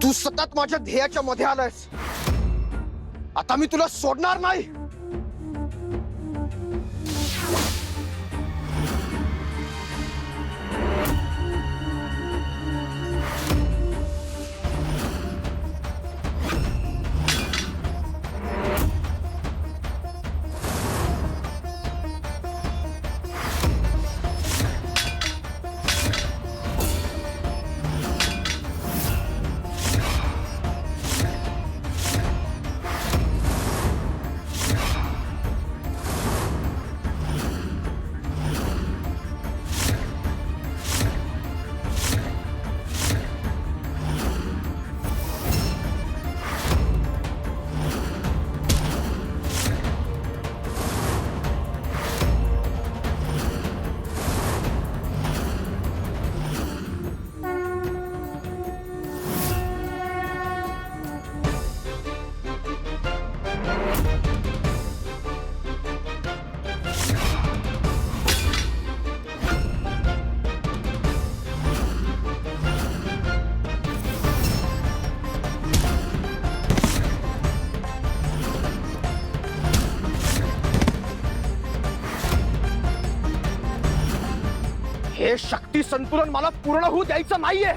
तू सतत माझ्या ध्येयाच्या मध्ये आलायस. आता मी तुला सोडणार नाही. हे शक्ती संतुलन मला पूर्ण होऊ द्यायचं नाहीये.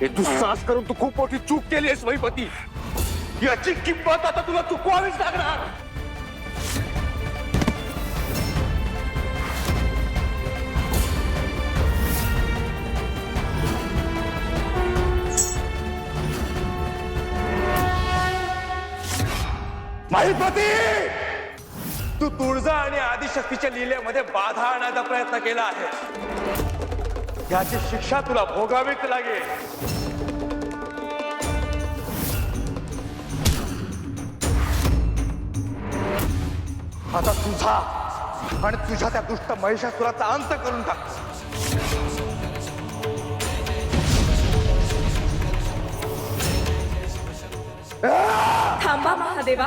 हे दुस्साहस करून तू खूप मोठी चूक केली आहेस महिपती. याची किंमत आता तुला चुकवावीच लागणार. महिपती, तू तुळजा आणि आदिशक्तीच्या लीलेमध्ये बाधा आणण्याचा प्रयत्न केला आहे. याची शिक्षा तुला भोगावीच लागेल. आता तुझा आणि तुझ्या त्या दुष्ट महिषासुराचा अंत करून टाक. थांबा महादेवा.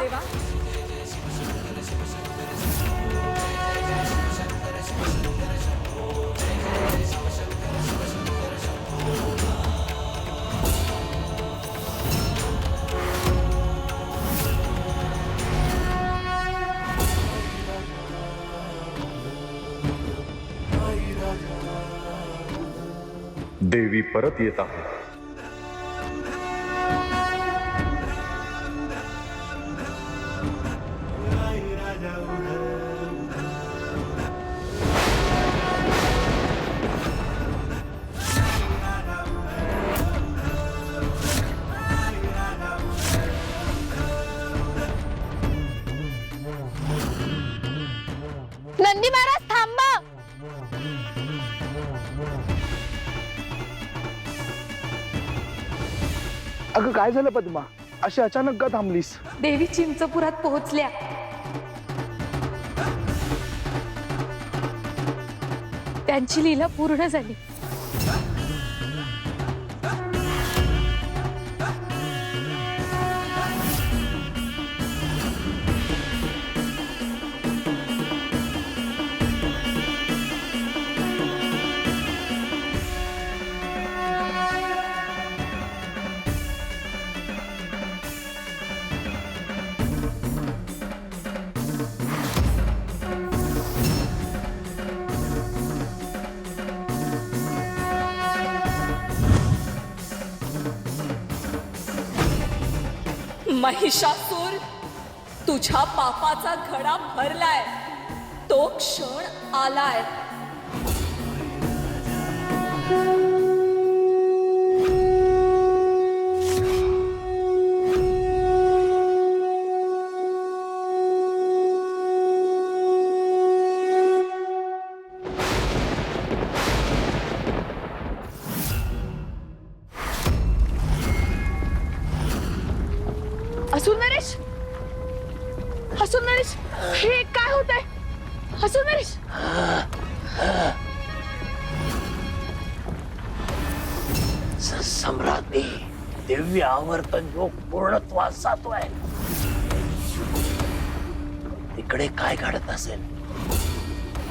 देवी परत येत आहे. नंदी महाराज थांबा. अगं काय झालं पद्मा, अशी अचानक का थांबलीस? देवी चिंचपुरात पोहोचल्या. त्यांची लीला पूर्ण झाली. महिषासूर, तुझ्या पापाचा घडा भरलाय. तो क्षण आलाय. असुर नरेश, असुर नरेश, हे काय होत आहे? असुर नरेश, सम्राज्ञी दिव्य आवर्तन योग पूर्णत्वास जातोय. तिकडे काय घडत असेल?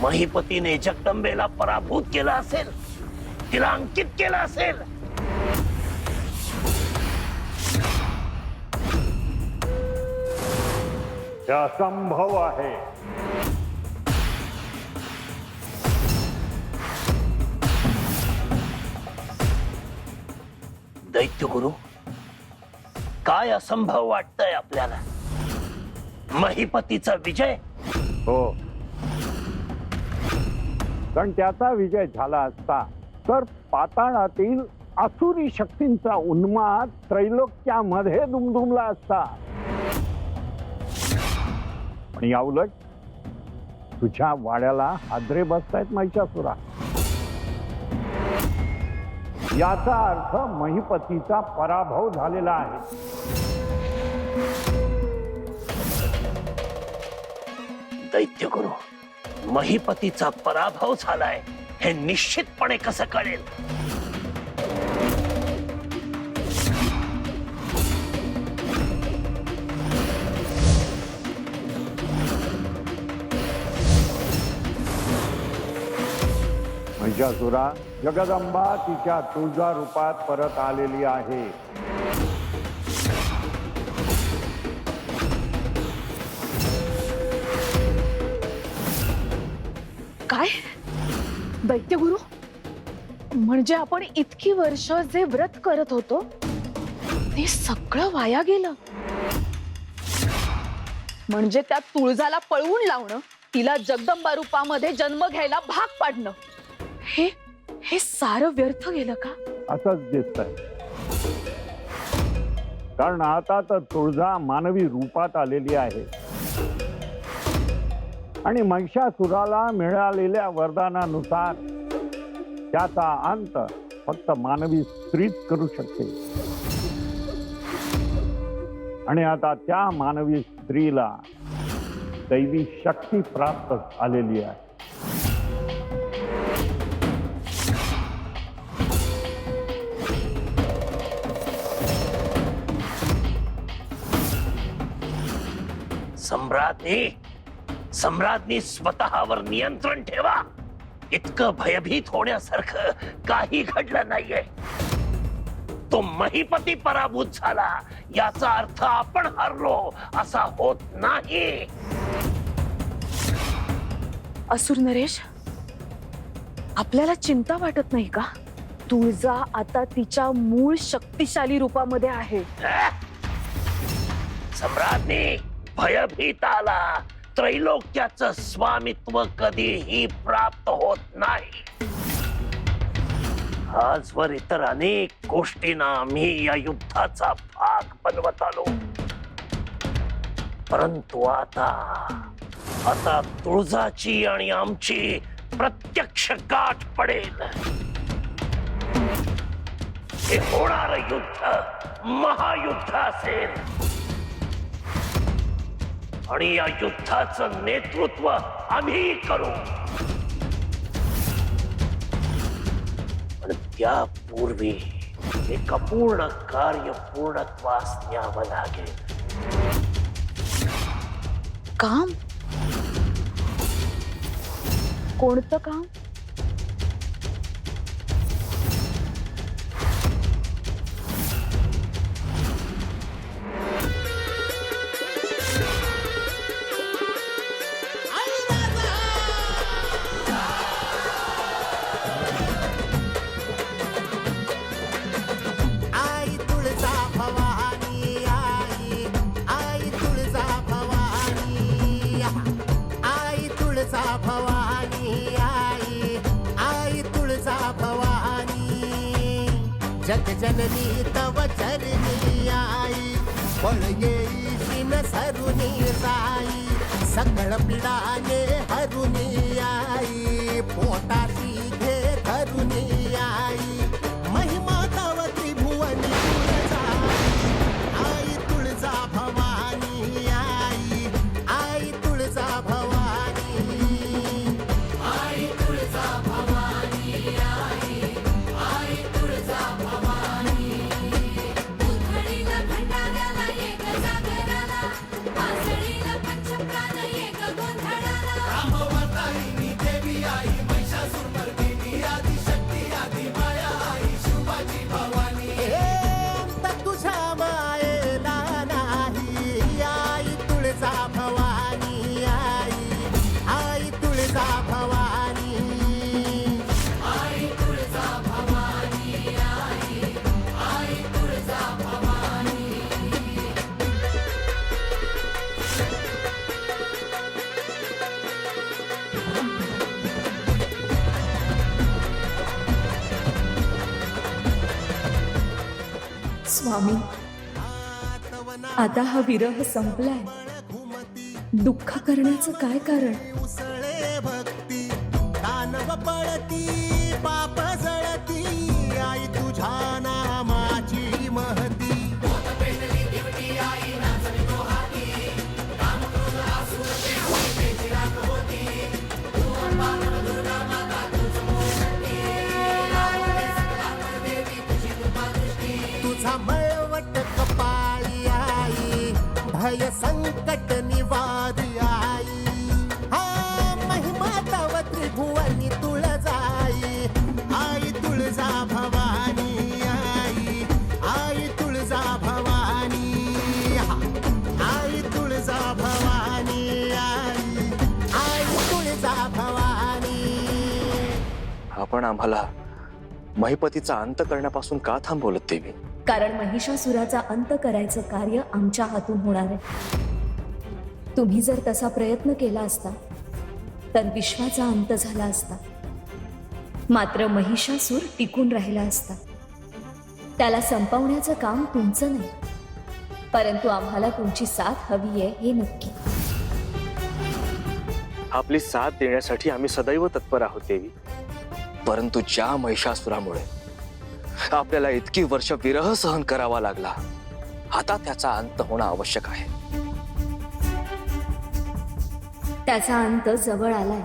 महिपतीने जगदंबेला पराभूत केला असेल, तिला अंकित केला असेल. हे असंभव आहे. दैत्यगुरु, काय असंभव वाटतंय आपल्याला? महिपतीचा विजय? हो, पण त्याचा विजय झाला असता तर पाताळातील आसुरी शक्तींचा उन्माद त्रैलोक्यामध्ये दुमदुमला असता. पण याउलट तुझ्या वाड्याला हादरे बसतायत महिषासुरा. याचा अर्थ महिपतीचा पराभव झालेला आहे. दैत्यगुरु, महिपतीचा पराभव झालाय हे निश्चितपणे कसं कळेल? महिषासुरा, जगदंबा तिच्या तुळजा रूपात परत आलेली आहे. काय दैत्यगुरु, म्हणजे आपण इतकी वर्ष जे व्रत करत होतो ते सगळं वाया गेलं? म्हणजे त्या तुळजाला पळवून लावणं, तिला जगदंबा रूपामध्ये जन्म घ्यायला भाग पाडणं, हे सारं व्यर्थ गेलं का? असंच दिसतंय. कारण आता तर तुळजा मानवी रूपात आलेली आहे आणि महिषासुराला मिळालेल्या वरदानानुसार त्याचा अंत फक्त मानवी स्त्रीच करू शकते. आणि आता त्या मानवी स्त्रीला दैवी शक्ती प्राप्त झालेली आहे. सम्राज्ञी स्वतःवर नियंत्रण ठेवा. इतकं भयभीत होण्यासारखं काही घडलं नाहीये. तो महिपती पराभूत झाला याचा अर्थ आपण हरलो असा होत नाही. असुर नरेश, आपल्याला चिंता वाटत नाही का? तुळजा आता तिच्या मूळ शक्तिशाली रूपामध्ये आहे. सम्राज्ञी, भयभीत आला त्रैलोक्याचं स्वामित्व कधीही प्राप्त होत नाही. आजवर इतर अनेक गोष्टींना आम्ही या युद्धाचा भाग बनवत आलो, परंतु आता तुळजाची आणि आमची प्रत्यक्ष गाठ पडेल. हे होणारं युद्ध महायुद्ध असेल आणि या युद्धाचं नेतृत्व आम्ही करू. पण त्यापूर्वी एक अपूर्ण कार्य पूर्णत्वास न्यावं लागेल. काम? कोणतं काम? जननी तव चरणी आई, फळ येईशी न सरुनी जाई, सकळ पिडाने हरुनी आई, पोटाशी घे धरुनी आई, महिमा तव त्रिभुवनी आई, तुळजा भवानी आई, आई तुळजा भवानी, आई तुळजा भवानी आई, आई तुळजा भवानी. स्वामी, आता हा विरह संपलाय. दुःख करण्याचं काय कारण? उसळे भक्ती दानव पळती पाप जळती आई तुझ्या नामाची महती. तुझा मळवट कपाळी आई भय संकट निवारी आई. हा महिमा तव त्रिभुवनी तुळजाई आई तुळजा भवानी आई आई तुळजा भवानी. हा, आई तुळजा भवानी आई आई तुळजा भवानी. आपण आम्हाला महिपतीचा अंत करण्यापासून का थांबवलं देवी? कारण महिषासुराचा अंत करायचं कार्य आमच्या हातून होणार आहे. तुम्ही जर तसा प्रयत्न केला असता तर विश्वाचा अंत झाला असता. मात्र महिषासूर टिकून राहिला असता. त्याला संपवण्याचं काम तुमचं नाही, परंतु आम्हाला तुमची साथ हवी आहे हे नक्की. आपली साथ देण्यासाठी आम्ही सदैव तत्पर आहोत देवी. परंतु ज्या महिषासुरामुळे आपल्याला इतकी वर्ष विरह सहन करावा लागला, आता त्याचा अंत होणं आवश्यक आहे. त्याचा अंत जवळ आलाय,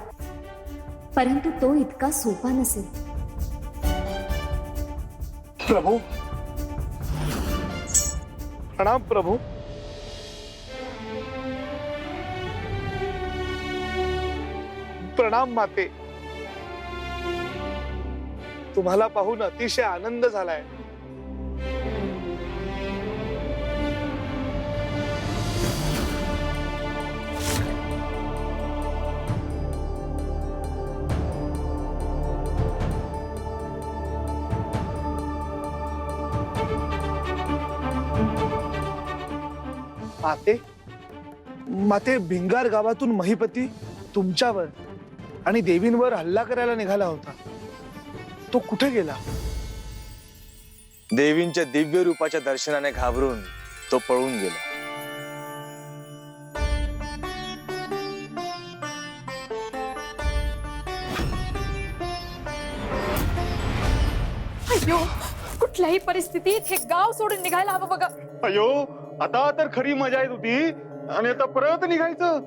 परंतु तो इतका सोपा नसेल. प्रभू, प्रणाम प्रभू. प्रणाम माते. तुम्हाला पाहून अतिशय आनंद झालाय. माते, माते, भिंगार गावातून महिपती तुमच्यावर आणि देवींवर हल्ला करायला निघाला होता. तो कुठे गेला? देवींच्या दिव्य रूपाच्या दर्शनाने घाबरून तो पळून गेला. अय्यो, कुठल्याही परिस्थितीत हे गाव सोडून निघायला हवं बघा. अयो, आता तर खरी मजा येत होती आणि आता परत निघायचं.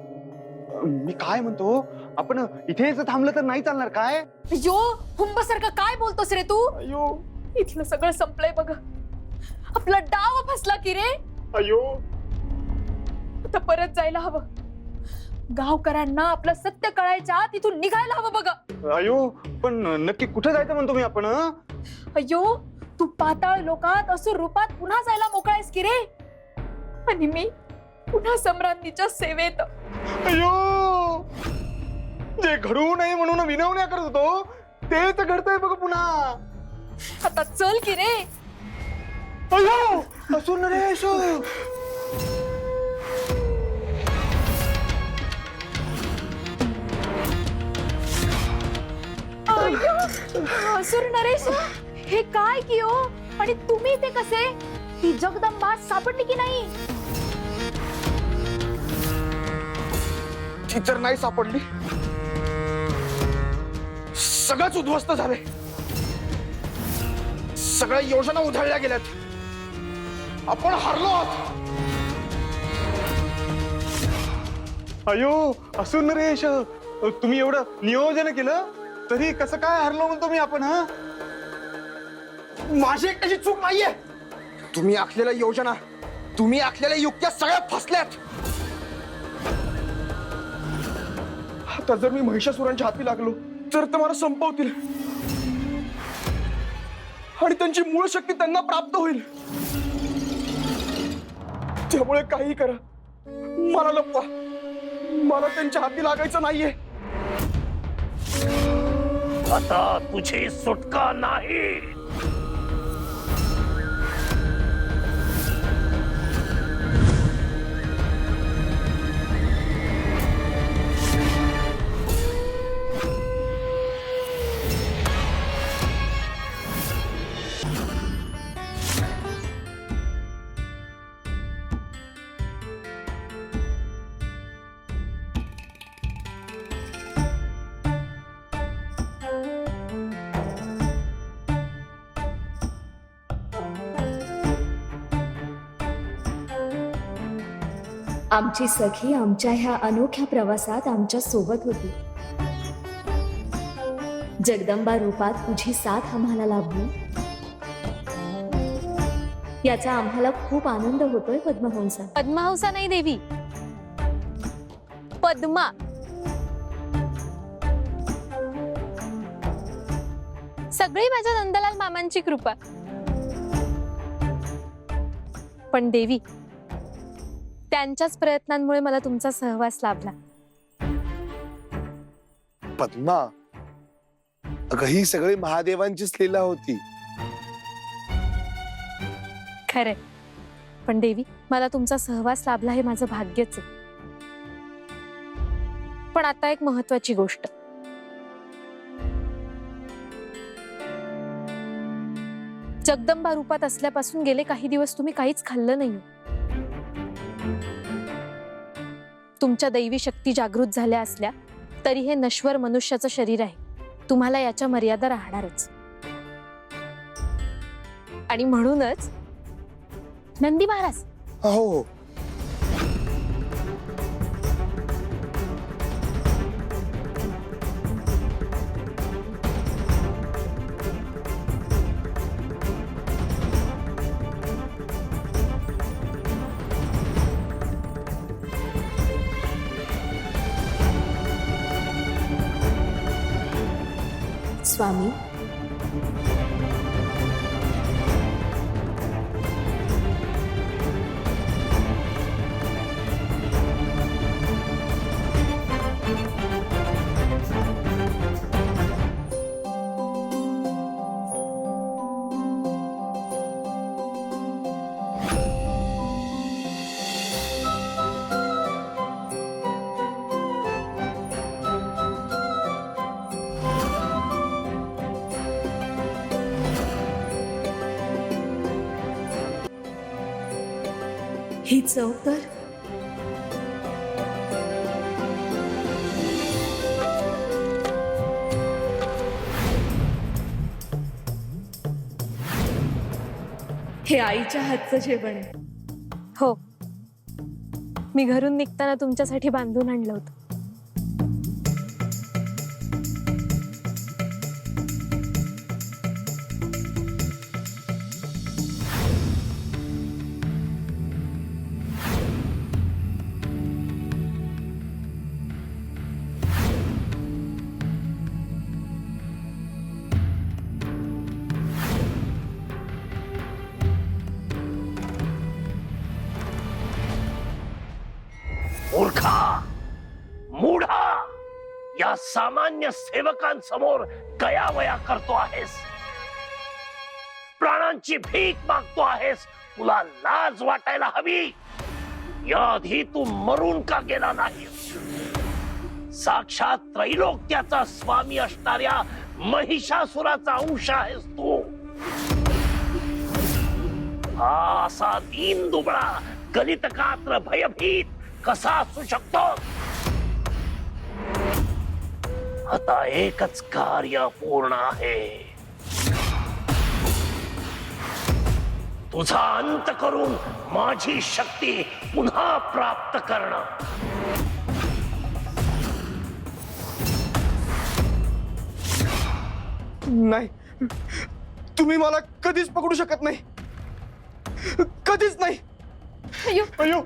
मी काय म्हणतो, आपण इथेच थांबलं तर नाही चालणार काय? अय्यो, हुंबासारखं काय बोलतोस रे तू? अयो, इथलं सगळं संपलंय बघ. आपला डाव फसला की रे. अयो, आता परत जायला हवं. गावकऱ्यांना आपलं सत्य कळायच्या आत इथून निघायला हवं बघा. अयो, पण नक्की कुठे जायचं म्हणतो मी आपण? अय्यो, तू पाताळ लोकात असुर रूपात पुन्हा जायला मोकळायस की रे. आणि मी पुन्हा सम्राज्ञीच्या सेवेत. अयो, जे घडू नये म्हणून विनवण्या करत होतो तेच घडतंय बघ पुन्हा. आता चल की रे. अयो, असुर नरेश. असुर नरेश, हे काय की हो? आणि तुम्ही ते कसे? ती जगदंबा सापडली की नाही? ती तर नाही सापडली. सगळंच उद्ध्वस्त झालंय. सगळ्या योजना उधळल्या गेल्यात. आपण हारलो आहोत. अयो, असुर नरेश, तुम्ही एवढं नियोजन केलं तरी कसं काय हारलो म्हणतो मी आपण? हा, माझी एकट्याची चूक नाहीये. तुम्ही आखलेल्या योजना, तुम्ही आखलेल्या युक्त्या सगळ्या फसल्यात. आता जर मी महिषासुरांच्या हाती लागलो तर ते मला संपवतील आणि त्यांची मूळ शक्ती त्यांना प्राप्त होईल. त्यामुळे काही करा, मला लपवा. मला त्यांच्या हाती लागायचं नाहीये. आता तुझी सुटका नाही. आमची सखी आमच्या ह्या अनोख्या प्रवासात आमच्या सोबत होती. जगदंबा रूपात तुझी साथ आम्हाला लाभली याचा आम्हाला खूप आनंद होतोय पद्महंसा. पद्महंसा नाही देवी, पद्मा. सगळी माझ्या नंदलाल मामांची कृपा. पण देवी, त्यांच्याच प्रयत्नांमुळे मला तुमचा सहवास लाभला. पद्मा, अगं ही सगळी महादेवांचीच लीला होती. खरे, पण देवी, मला तुमचा सहवास लाभला हे माझं भाग्यच आहे. पण आता एक महत्वाची गोष्ट. जगदंबा रूपात असल्यापासून गेले काही दिवस तुम्ही काहीच खाल्लं नाही. तुमच्या दैवी शक्ती जागृत झाल्या असल्या तरी हे नश्वर मनुष्याचं शरीर आहे. तुम्हाला याच्या मर्यादा राहणारच. आणि म्हणूनच नंदी महाराज, हो, स्वामी, ही चव तर हे आईच्या हातचं जेवण आहे. हो, मी घरून निघताना तुमच्यासाठी बांधून आणलं होतं. मूर्खा, मूढा, या सामान्य सेवकांसमोर गयावया करतो आहेस. प्राणांची भीक मागतो आहेस. तुला लाज वाटायला हवी. याआधी तू मरून का गेला नाही? साक्षात त्रैलोक्याचा स्वामी असणाऱ्या महिषासुराचा अंश आहेस तू. हा असा दीन दुबळा, गलितकात्र, भयभीत कसा असू शकतो? आता एकच कार्य पूर्ण आहे. तुझा अंत करून माझी शक्ती पुन्हा प्राप्त करणं. नाही, तुम्ही मला कधीच पकडू शकत नाही. कधीच नाही. अय्यो. अय्यो,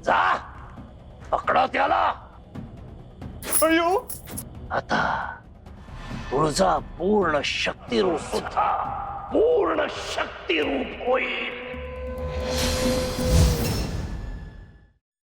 जा, पकडा त्याला. अय्यो, आता तुझा पूर्ण शक्तिरूप सुद्धा पूर्ण शक्तिरूप होईल.